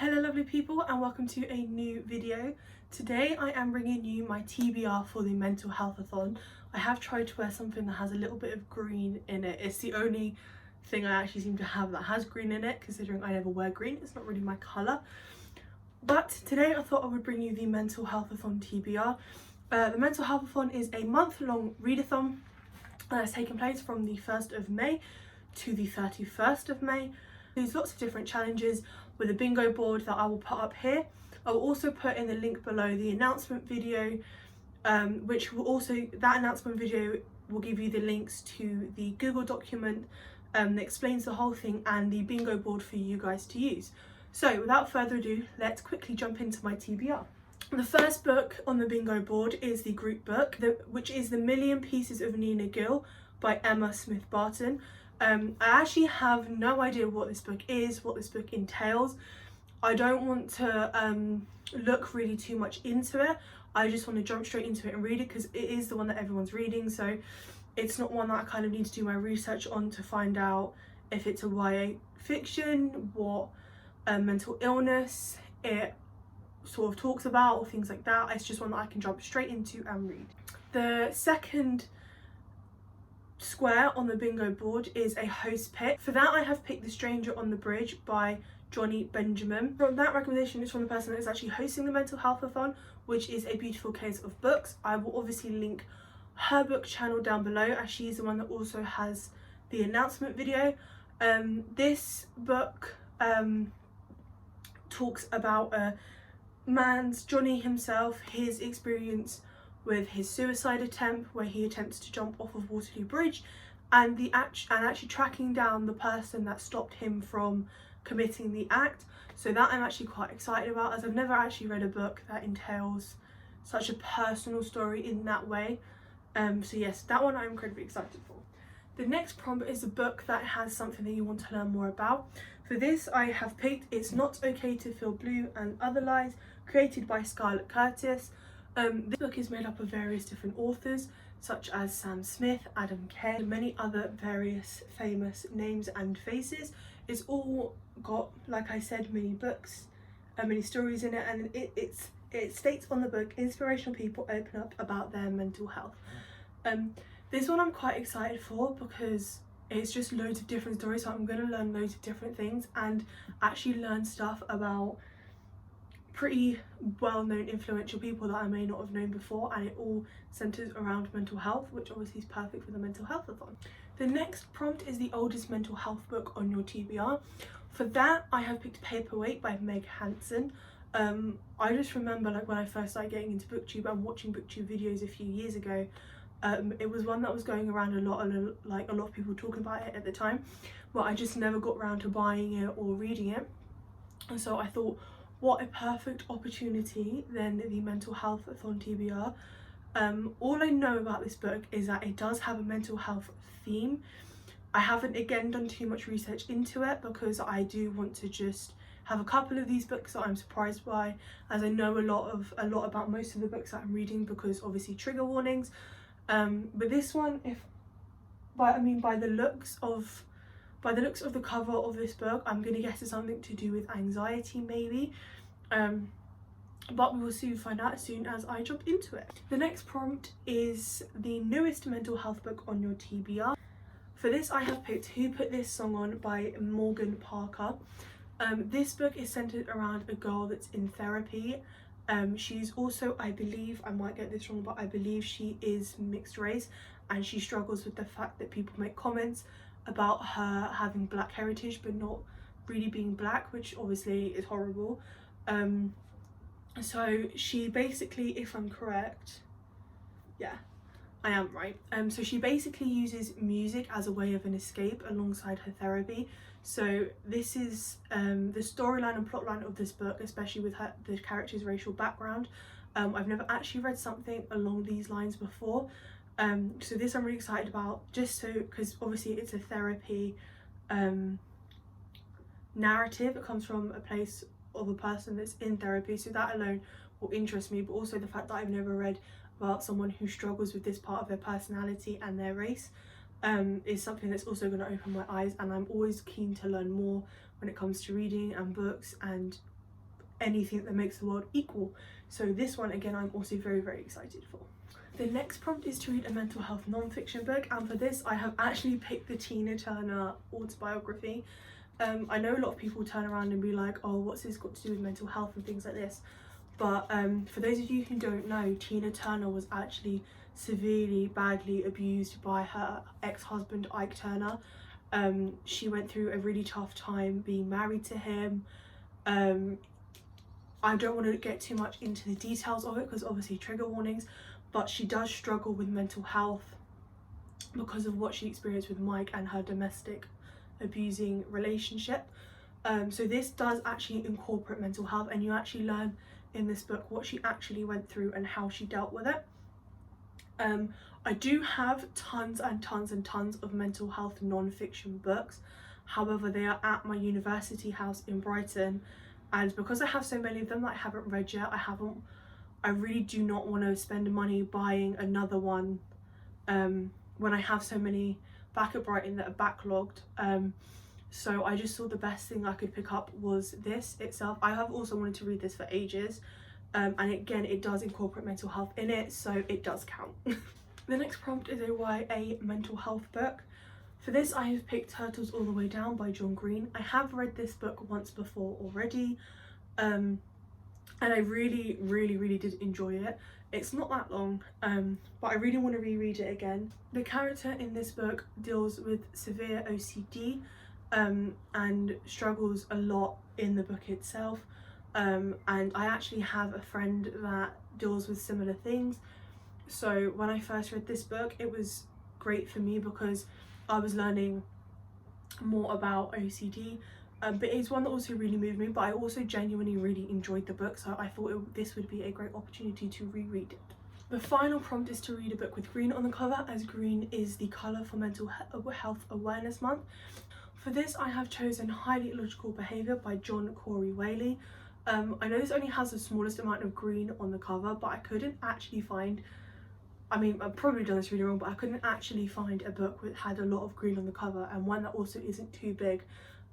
Hello lovely people and welcome to a new video. Today I am bringing you my TBR for the MentalHealthAthon. I have tried to wear something that has a little bit of green in it. It's the only thing I actually seem to have that has green in it, considering I never wear green. It's not really my colour. But today I thought I would bring you the MentalHealthAthon TBR. The MentalHealthAthon is a month-long readathon that's taking place from the 1st of May to the 31st of May. There's lots of different challenges with a bingo board that I will put up here. I will also put in the link below the announcement video, which will also, that announcement video will give you the links to the Google document that explains the whole thing and the bingo board for you guys to use. So without further ado, let's quickly jump into my TBR. The first book on the bingo board is the group book, which is The Million Pieces of Nina Gill by Emma Smith Barton. I actually have no idea what this book is, what this book entails. I don't want to look really too much into it. I just want to jump straight into it and read it because it is the one that everyone's reading, so it's not one that I kind of need to do my research on to find out if it's a YA fiction, what mental illness it sort of talks about or things like that. It's just one that I can jump straight into and read. The second square on the bingo board is a host pick. For that I have picked The Stranger on the Bridge by Johnny Benjamin. From that recommendation is from the person that is actually hosting the MentalHealthAthon, which is A Beautiful Case of Books. I will obviously link her book channel down below, as she's the one that also has the announcement video. This book talks about a man's, Johnny himself, his experience with his suicide attempt where he attempts to jump off of Waterloo Bridge, and actually tracking down the person that stopped him from committing the act. So that I'm actually quite excited about, as I've never actually read a book that entails such a personal story in that way. So yes, that one I'm incredibly excited for. The next prompt is a book that has something that you want to learn more about. For this I have picked It's Not Okay to Feel Blue and Other Lies, created by Scarlett Curtis. This book is made up of various different authors such as Sam Smith, Adam Kay, and many other various famous names and faces. It's all got, like I said, many books and many stories in it, and it states on the book, inspirational people open up about their mental health. This one I'm quite excited for because it's just loads of different stories, so I'm going to learn loads of different things and actually learn stuff about pretty well-known influential people that I may not have known before, and it all centres around mental health, which obviously is perfect for the MentalHealthAthon. The next prompt is the oldest mental health book on your TBR. For that I have picked Paperweight by Meg Hansen. I just remember, like, when I first started getting into booktube and watching booktube videos a few years ago, it was one that was going around a lot of people talking about it at the time, but I just never got around to buying it or reading it. And so I thought, what a perfect opportunity then, the MentalHealthAthon TBR. All I know about this book is that it does have a mental health theme. I haven't again done too much research into it because I do want to just have a couple of these books that I'm surprised by, as I know a lot about most of the books that I'm reading because obviously trigger warnings. But this one, by the looks of the cover of this book, I'm going to guess it's something to do with anxiety maybe, but we will soon find out as soon as I jump into it. The next prompt is the newest mental health book on your TBR. For this I have picked Who Put This Song On by Morgan Parker. This book is centered around a girl that's in therapy. She's also, I believe, I might get this wrong, but I believe she is mixed race, and she struggles with the fact that people make comments about her having black heritage but not really being black, which obviously is horrible. So she basically, if I'm correct, yeah, I am right. So she basically uses music as a way of an escape alongside her therapy. So this is the storyline and plotline of this book, especially with the character's racial background. I've never actually read something along these lines before. So this I'm really excited about, just so, because obviously it's a therapy narrative. It comes from a place of a person that's in therapy, so that alone will interest me, but also the fact that I've never read about someone who struggles with this part of their personality and their race is something that's also going to open my eyes, and I'm always keen to learn more when it comes to reading and books and anything that makes the world equal. So this one again I'm also very, very excited for. The next prompt is to read a mental health non-fiction book, and for this I have actually picked the Tina Turner autobiography. I know a lot of people turn around and be like, oh, what's this got to do with mental health and things like this, but for those of you who don't know, Tina Turner was actually severely, badly abused by her ex-husband Ike Turner. She went through a really tough time being married to him. I don't want to get too much into the details of it because obviously trigger warnings, but she does struggle with mental health because of what she experienced with Mike and her domestic abusing relationship. So this does actually incorporate mental health, and you actually learn in this book what she actually went through and how she dealt with it. I do have tons and tons and tons of mental health non-fiction books, however they are at my university house in Brighton, and because I have so many of them that I haven't read yet, I really do not want to spend money buying another one when I have so many back at Brighton that are backlogged. So I just thought the best thing I could pick up was this itself. I have also wanted to read this for ages, and again it does incorporate mental health in it, so it does count. The next prompt is a YA mental health book. For this I have picked Turtles All the Way Down by John Green. I have read this book once before already, and I really, really, really did enjoy it. It's not that long, but I really want to reread it again. The character in this book deals with severe OCD and struggles a lot in the book itself, and I actually have a friend that deals with similar things. So when I first read this book, it was great for me because I was learning more about OCD, but it's one that also really moved me, but I also genuinely really enjoyed the book, so I thought this would be a great opportunity to reread it. The final prompt is to read a book with green on the cover, as green is the colour for Mental Health Awareness Month. For this I have chosen Highly Illogical Behaviour by John Corey Whaley. I know this only has the smallest amount of green on the cover, but I couldn't actually find, I mean, I've probably done this really wrong, but I couldn't actually find a book that had a lot of green on the cover, and one that also isn't too big,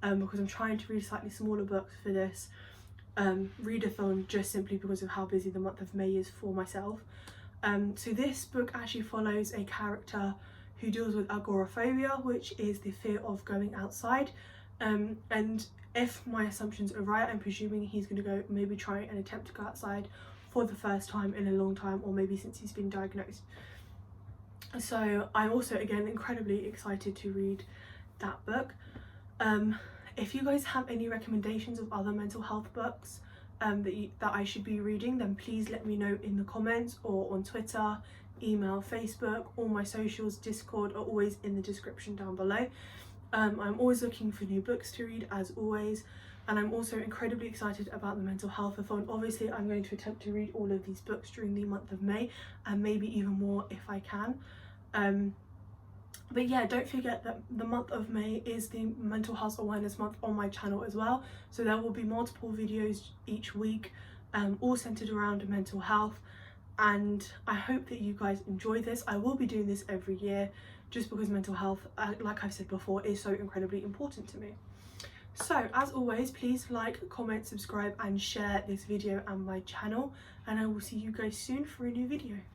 because I'm trying to read slightly smaller books for this readathon, just simply because of how busy the month of May is for myself. So this book actually follows a character who deals with agoraphobia, which is the fear of going outside, and if my assumptions are right, I'm presuming he's going to go maybe try and attempt to go outside for the first time in a long time, or maybe since he's been diagnosed. So I'm also again incredibly excited to read that book. If you guys have any recommendations of other mental health books that I should be reading, then please let me know in the comments or on Twitter, email, Facebook. All my socials, Discord are always in the description down below. I'm always looking for new books to read, as always, and I'm also incredibly excited about the MentalHealthAthon. Obviously I'm going to attempt to read all of these books during the month of May, and maybe even more if I can. But yeah, don't forget that the month of May is the Mental Health Awareness Month on my channel as well, so there will be multiple videos each week, all centered around mental health, and I hope that you guys enjoy this. I will be doing this every year just because mental health, like I've said before, is so incredibly important to me. So as always, please like, comment, subscribe and share this video and my channel, and I will see you guys soon for a new video.